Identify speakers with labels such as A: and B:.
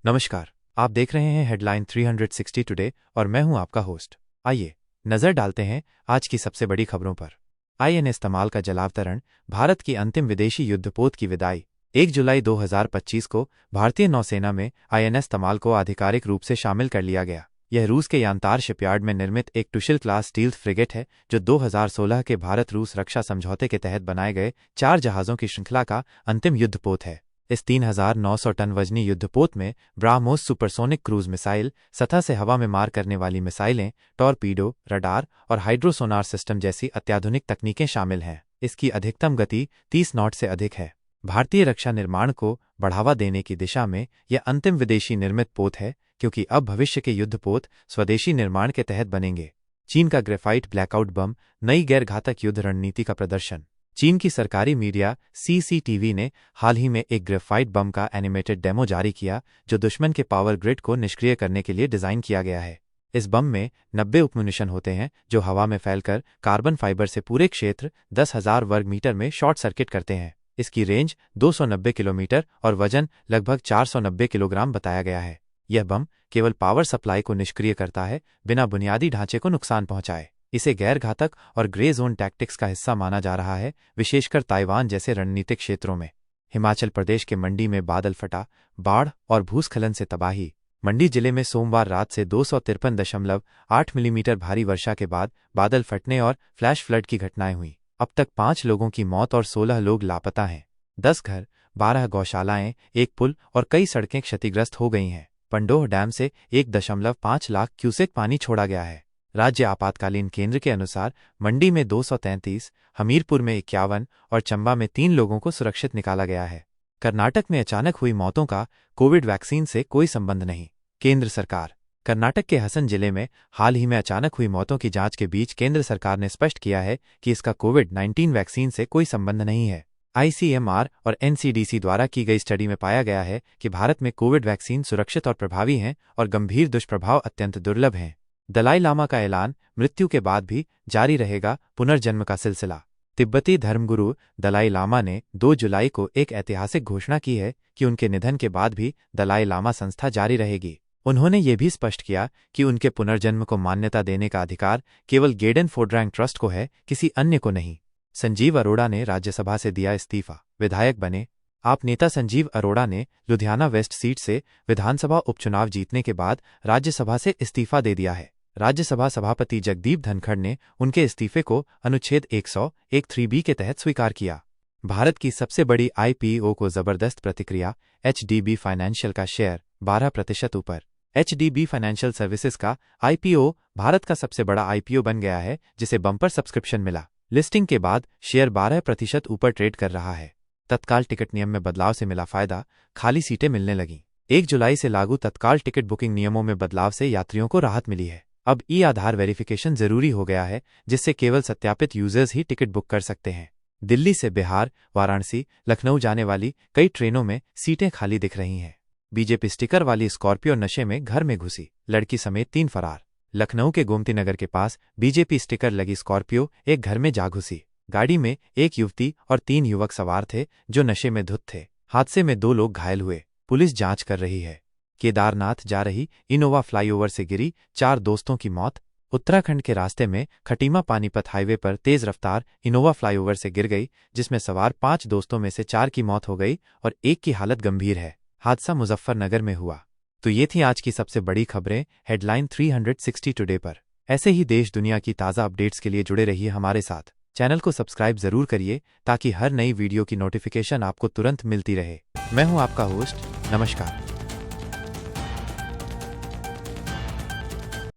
A: नमस्कार, आप देख रहे हैं हेडलाइन 360 टुडे और मैं हूं आपका होस्ट। आइए नजर डालते हैं आज की सबसे बड़ी खबरों पर। आईएनएस तमाल का जलावतरण, भारत की अंतिम विदेशी युद्धपोत की विदाई। 1 जुलाई 2025 को भारतीय नौसेना में आईएनएस तमाल को आधिकारिक रूप से शामिल कर लिया गया। यह रूस के यान्तार शिपयार्ड में निर्मित एक टुशिल क्लास स्टील्थ फ्रिगेट है, जो 2016 के भारत-रूस रक्षा समझौते के तहत बनाए गए 4 जहाज़ों की श्रृंखला का अंतिम युद्धपोत है। इस 3900 टन वजनी युद्धपोत में ब्राह्मोस सुपरसोनिक क्रूज मिसाइल, सतह से हवा में मार करने वाली मिसाइलें, टॉरपीडो, रडार और हाइड्रोसोनार सिस्टम जैसी अत्याधुनिक तकनीकें शामिल हैं। इसकी अधिकतम गति 30 नॉट से अधिक है। भारतीय रक्षा निर्माण को बढ़ावा देने की दिशा में यह अंतिम विदेशी निर्मित पोत है, क्योंकि अब भविष्य के युद्धपोत स्वदेशी निर्माण के तहत बनेंगे। चीन का ग्रेफाइट ब्लैकआउट बम, नई गैर घातक युद्ध रणनीति का प्रदर्शन। चीन की सरकारी मीडिया सीसीटीवी ने हाल ही में एक ग्रेफाइट बम का एनिमेटेड डेमो जारी किया, जो दुश्मन के पावर ग्रिड को निष्क्रिय करने के लिए डिजाइन किया गया है। इस बम में 90 उपम्यूनिशन होते हैं, जो हवा में फैलकर कार्बन फाइबर से पूरे क्षेत्र 10,000 वर्ग मीटर में शॉर्ट सर्किट करते हैं। इसकी रेंज 290 किलोमीटर और वजन लगभग 490 किलोग्राम बताया गया है। यह बम केवल पावर सप्लाई को निष्क्रिय करता है, बिना बुनियादी ढांचे को नुकसान पहुंचाए। इसे गैर घातक और ग्रे जोन टैक्टिक्स का हिस्सा माना जा रहा है, विशेषकर ताइवान जैसे रणनीतिक क्षेत्रों में। हिमाचल प्रदेश के मंडी में बादल फटा, बाढ़ और भूस्खलन से तबाही। मंडी जिले में सोमवार रात से 253.8 मिलीमीटर भारी वर्षा के बाद बादल फटने और फ्लैश फ्लड की घटनाएं हुई। अब तक 5 लोगों की मौत और 16 लोग लापता हैं। 10 घर, 12 गौशालाएं, एक पुल और कई सड़कें क्षतिग्रस्त हो गई हैं। पंडोह डैम से 1.5 लाख क्यूसेक पानी छोड़ा गया है। राज्य आपातकालीन केंद्र के अनुसार मंडी में 233, हमीरपुर में 51 और चंबा में 3 लोगों को सुरक्षित निकाला गया है। कर्नाटक में अचानक हुई मौतों का कोविड वैक्सीन से कोई संबंध नहीं। केंद्र सरकार। कर्नाटक के हसन जिले में हाल ही में अचानक हुई मौतों की जांच के बीच केंद्र सरकार ने स्पष्ट किया है कि इसका कोविड-19 वैक्सीन से कोई संबंध नहीं है। आईसीएमआर और एनसीडीसी द्वारा की गई स्टडी में पाया गया है कि भारत में कोविड वैक्सीन सुरक्षित और प्रभावी हैं और गंभीर दुष्प्रभाव अत्यंत दुर्लभ हैं। दलाई लामा का ऐलान, मृत्यु के बाद भी जारी रहेगा पुनर्जन्म का सिलसिला। तिब्बती धर्मगुरु दलाई लामा ने 2 जुलाई को एक ऐतिहासिक घोषणा की है कि उनके निधन के बाद भी दलाई लामा संस्था जारी रहेगी। उन्होंने ये भी स्पष्ट किया कि उनके पुनर्जन्म को मान्यता देने का अधिकार केवल गेडेन फोड्रैंग ट्रस्ट को है, किसी अन्य को नहीं। संजीव अरोड़ा ने राज्यसभा से दिया इस्तीफा, विधायक बने। आप नेता संजीव अरोड़ा ने लुधियाना वेस्ट सीट से विधानसभा उपचुनाव जीतने के बाद राज्यसभा से इस्तीफा दे दिया है। राज्यसभा सभापति जगदीप धनखड़ ने उनके इस्तीफे को अनुच्छेद 101(3)(b) के तहत स्वीकार किया। भारत की सबसे बड़ी आईपीओ को जबरदस्त प्रतिक्रिया, एचडीबी फाइनेंशियल का शेयर 12% ऊपर। एचडीबी फाइनेंशियल सर्विसेज का आईपीओ भारत का सबसे बड़ा आईपीओ बन गया है, जिसे बम्पर सब्सक्रिप्शन मिला। लिस्टिंग के बाद शेयर 12% ऊपर ट्रेड कर रहा है। तत्काल टिकट नियम में बदलाव से मिला फायदा, खाली सीटें मिलने लगीं। 1 जुलाई से लागू तत्काल टिकट बुकिंग नियमों में बदलाव से यात्रियों को राहत मिली है। अब ई-आधार वेरिफिकेशन जरूरी हो गया है, जिससे केवल सत्यापित यूजर्स ही टिकट बुक कर सकते हैं। दिल्ली से बिहार, वाराणसी, लखनऊ जाने वाली कई ट्रेनों में सीटें खाली दिख रही हैं। बीजेपी स्टिकर वाली स्कॉर्पियो नशे में घर में घुसी, लड़की समेत 3 फरार। लखनऊ के गोमती नगर के पास बीजेपी स्टिकर लगी स्कॉर्पियो एक घर में जा घुसी। गाड़ी में एक युवती और 3 युवक सवार थे, जो नशे में धुत थे। हादसे में 2 लोग घायल हुए। पुलिस जांच कर रही है। केदारनाथ जा रही इनोवा फ्लाईओवर से गिरी, 4 दोस्तों की मौत। उत्तराखंड के रास्ते में खटीमा पानीपत हाईवे पर तेज रफ्तार इनोवा फ्लाईओवर से गिर गई, जिसमें सवार 5 दोस्तों में से 4 की मौत हो गई और एक की हालत गंभीर है। हादसा मुजफ्फरनगर में हुआ। तो ये थी आज की सबसे बड़ी खबरें हेडलाइन 360 टुडे पर। ऐसे ही देश दुनिया की ताज़ा अपडेट्स के लिए जुड़े रहिए हमारे साथ। चैनल को सब्सक्राइब जरूर करिए, ताकि हर नई वीडियो की नोटिफिकेशन आपको तुरंत मिलती रहे। मैं हूं आपका होस्ट। नमस्कार।